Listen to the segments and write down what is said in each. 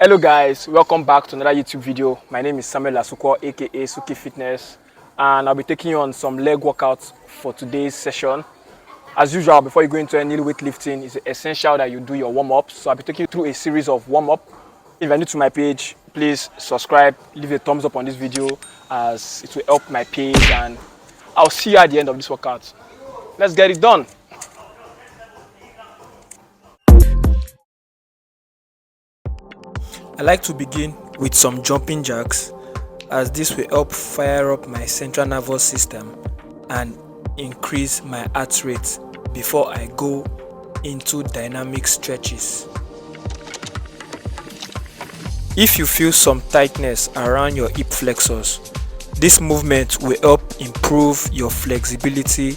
Hello guys, welcome back to another YouTube video. My name is Samuel Asuko, aka Suki Fitness, and I'll be taking you on some leg workouts for today's session. As usual, before you go into any weightlifting, it's essential that you do your warm-up. So I'll be taking you through a series of warm-up. If you're new to my page, please subscribe, leave a thumbs up on this video as it will help my page, and I'll see you at the end of this workout. Let's get it done. I like to begin with some jumping jacks, as this will help fire up my central nervous system and increase my heart rate before I go into dynamic stretches. If you feel some tightness around your hip flexors, this movement will help improve your flexibility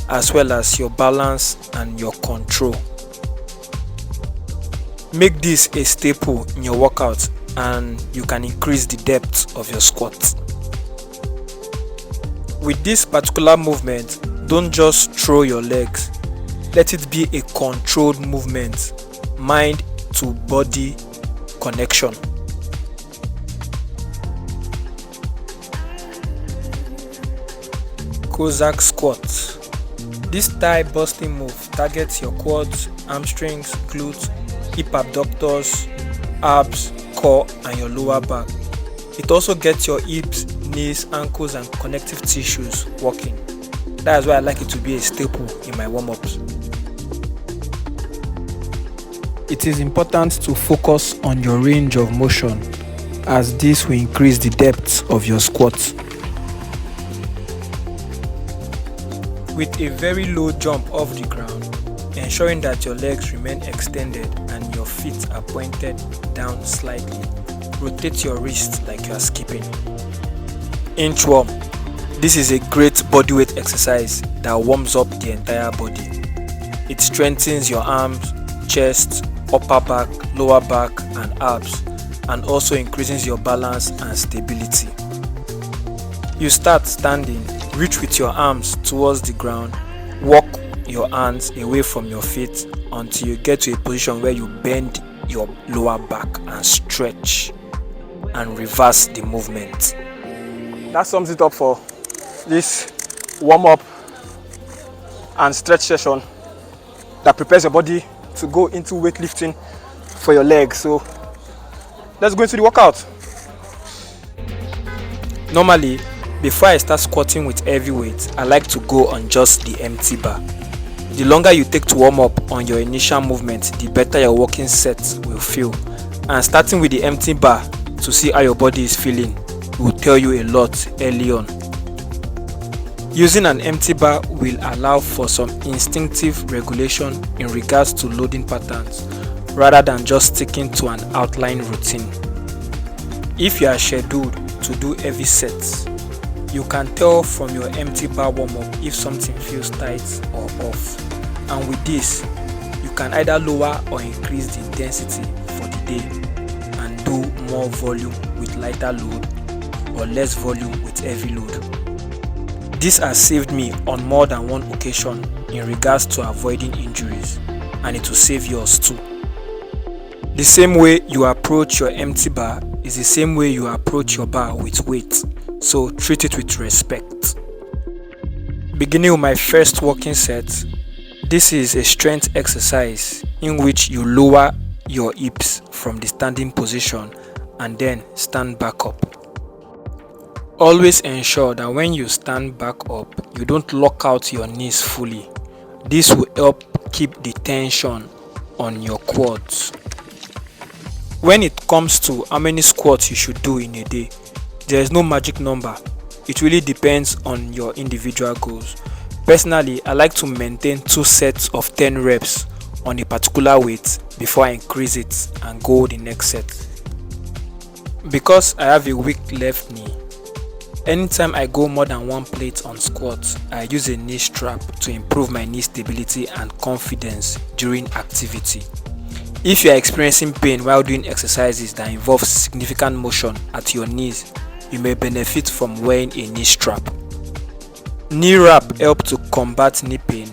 as well as your balance and your control. Make this a staple in your workout and you can increase the depth of your squat. With this particular movement, don't just throw your legs. Let it be a controlled movement, mind to body connection. Cossack squat. This thigh busting move targets your quads, hamstrings, glutes, hip abductors, abs, core and your lower back. It also gets your hips, knees, ankles and connective tissues working. That is why I like it to be a staple in my warm-ups. It is important to focus on your range of motion, as this will increase the depth of your squats. With a very low jump off the ground, ensuring that your legs remain extended and your feet are pointed down slightly. Rotate your wrists like you are skipping. Inchworm. This is a great bodyweight exercise that warms up the entire body. It strengthens your arms, chest, upper back, lower back and abs, and also increases your balance and stability. You start standing, reach with your arms towards the ground, walk your hands away from your feet until you get to a position where you bend your lower back and stretch and reverse the movement. That sums it up for this warm-up and stretch session that prepares your body to go into weightlifting for your legs. So let's go into the workout. Normally, before I start squatting with heavy weights, I like to go on just the empty bar. The longer you take to warm up on your initial movement, the better your working set will feel. And starting with the empty bar to see how your body is feeling will tell you a lot early on. Using an empty bar will allow for some instinctive regulation in regards to loading patterns, rather than just sticking to an outline routine. If you are scheduled to do heavy sets, you can tell from your empty bar warm-up if something feels tight or off. And with this, you can either lower or increase the intensity for the day and do more volume with lighter load or less volume with heavy load. This has saved me on more than one occasion in regards to avoiding injuries, and it will save yours too. The same way you approach your empty bar is the same way you approach your bar with weight. So treat it with respect. Beginning with my first walking set, this is a strength exercise in which you lower your hips from the standing position and then stand back up. Always ensure that when you stand back up, you don't lock out your knees fully. This will help keep the tension on your quads. When it comes to how many squats you should do in a day, there is no magic number. It really depends on your individual goals. Personally, I like to maintain 2 sets of 10 reps on a particular weight before I increase it and go the next set. Because I have a weak left knee, anytime I go more than 1 plate on squats, I use a knee strap to improve my knee stability and confidence during activity. If you are experiencing pain while doing exercises that involve significant motion at your knees, you may benefit from wearing a knee strap. Knee wrap help to combat knee pain.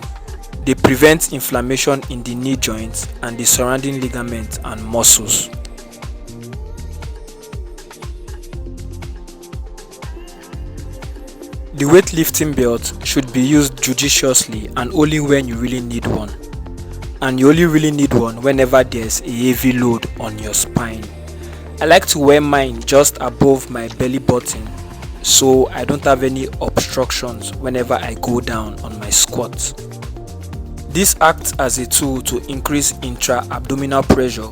They prevent inflammation in the knee joints and the surrounding ligaments and muscles. The weightlifting belt should be used judiciously and only when you really need one. And you only really need one whenever there's a heavy load on your spine. I like to wear mine just above my belly button so I don't have any obstructions whenever I go down on my squats. This acts as a tool to increase intra-abdominal pressure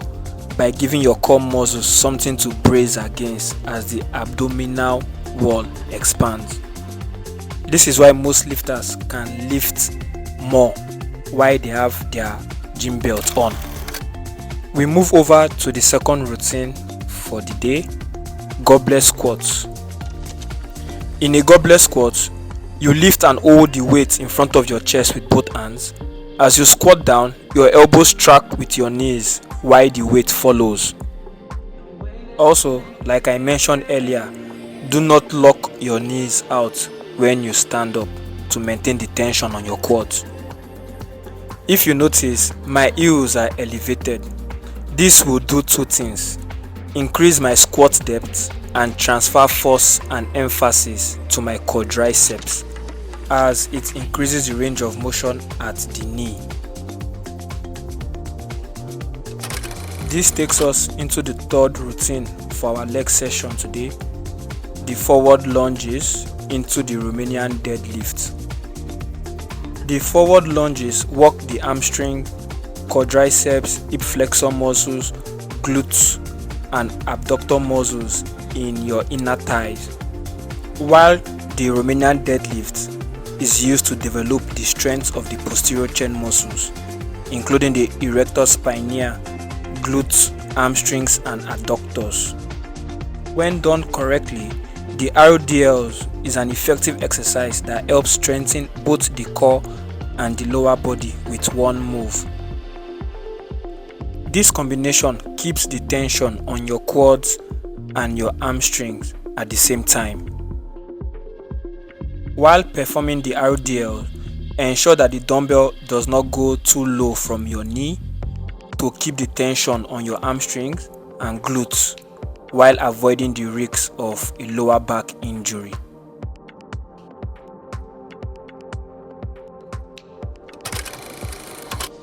by giving your core muscles something to brace against as the abdominal wall expands. This is why most lifters can lift more while they have their gym belt on. We move over to the second routine for the day, goblet squats. In a goblet squat, you lift and hold the weight in front of your chest with both hands. As you squat down, your elbows track with your knees while the weight follows. Also, like I mentioned earlier, do not lock your knees out when you stand up to maintain the tension on your quads. If you notice, my heels are elevated. This will do two things: increase my squat depth and transfer force and emphasis to my quadriceps, as it increases the range of motion at the knee. This takes us into the third routine for our leg session today, the forward lunges into the Romanian deadlift. The forward lunges work the hamstring, quadriceps, hip flexor muscles, glutes, and abductor muscles in your inner thighs, while the Romanian deadlift is used to develop the strength of the posterior chain muscles, including the erector spinae, glutes, hamstrings, and adductors. When done correctly, the RDLs is an effective exercise that helps strengthen both the core and the lower body with one move. This combination keeps the tension on your quads and your hamstrings at the same time. While performing the RDL, ensure that the dumbbell does not go too low from your knee to keep the tension on your hamstrings and glutes while avoiding the risk of a lower back injury.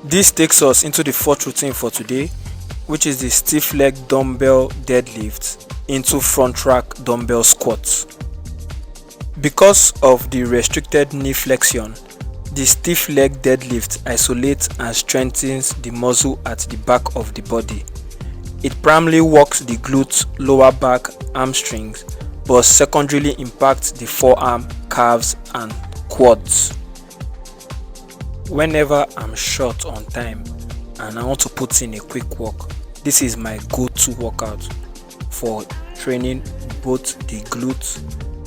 This takes us into the fourth routine for today, which is the stiff leg dumbbell deadlift into front rack dumbbell squats. Because of the restricted knee flexion, the stiff leg deadlift isolates and strengthens the muscle at the back of the body. It primarily works the glutes, lower back, hamstrings, but secondarily impacts the forearm, calves, and quads. Whenever I'm short on time and I want to put in a quick walk, this is my go-to workout for training both the glutes,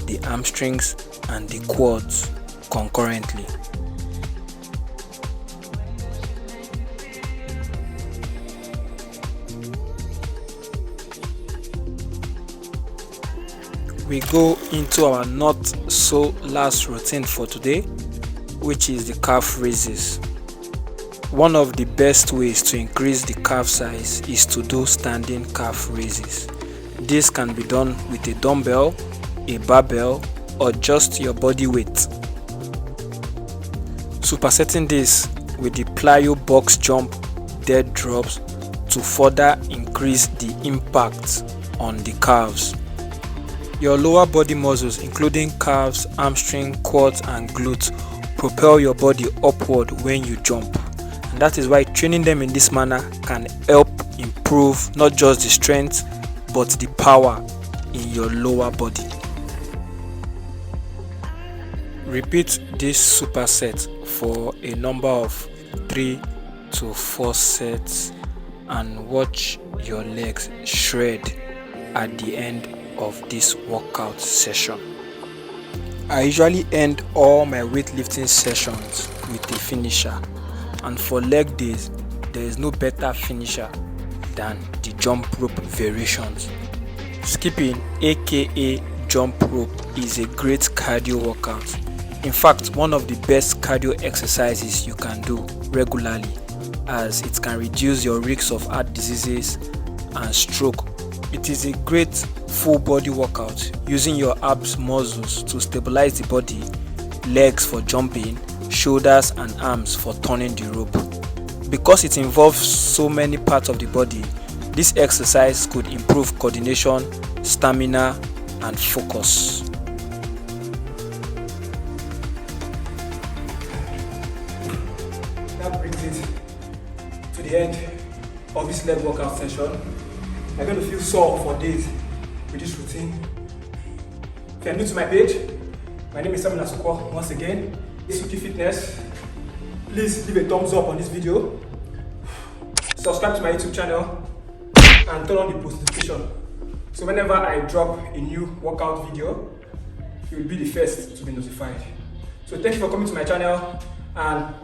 the hamstrings, and the quads concurrently. We go into our not so last routine for today, which is the calf raises. One of the best ways to increase the calf size is to do standing calf raises. This can be done with a dumbbell, a barbell, or just your body weight. Supersetting this with the plyo box jump dead drops to further increase the impact on the calves. Your lower body muscles, including calves, hamstring, quads, and glutes, propel your body upward when you jump. And that is why training them in this manner can help improve not just the strength but the power in your lower body. Repeat this superset for a number of 3 to 4 sets and watch your legs shred at the end of this workout session. I usually end all my weightlifting sessions with a finisher, and for leg days there is no better finisher than the jump rope variations. Skipping, aka jump rope, is a great cardio workout. In fact, one of the best cardio exercises you can do regularly, as it can reduce your risk of heart diseases and stroke It is a great full body workout using your abs muscles to stabilize the body, legs for jumping, shoulders and arms for turning the rope. Because it involves so many parts of the body, this exercise could improve coordination, stamina and focus. That brings it to the end of this leg workout session. I'm going to feel sore for days with this routine. If you're new to my page, my name is Secondarily. Once again, Suki Fitness. Please leave a thumbs up on this video. Subscribe to my YouTube channel and turn on the post notification. So whenever I drop a new workout video, you will be the first to be notified. So thank you for coming to my channel and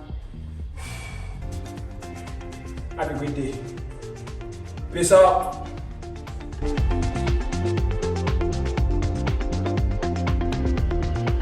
have a great day. Peace out.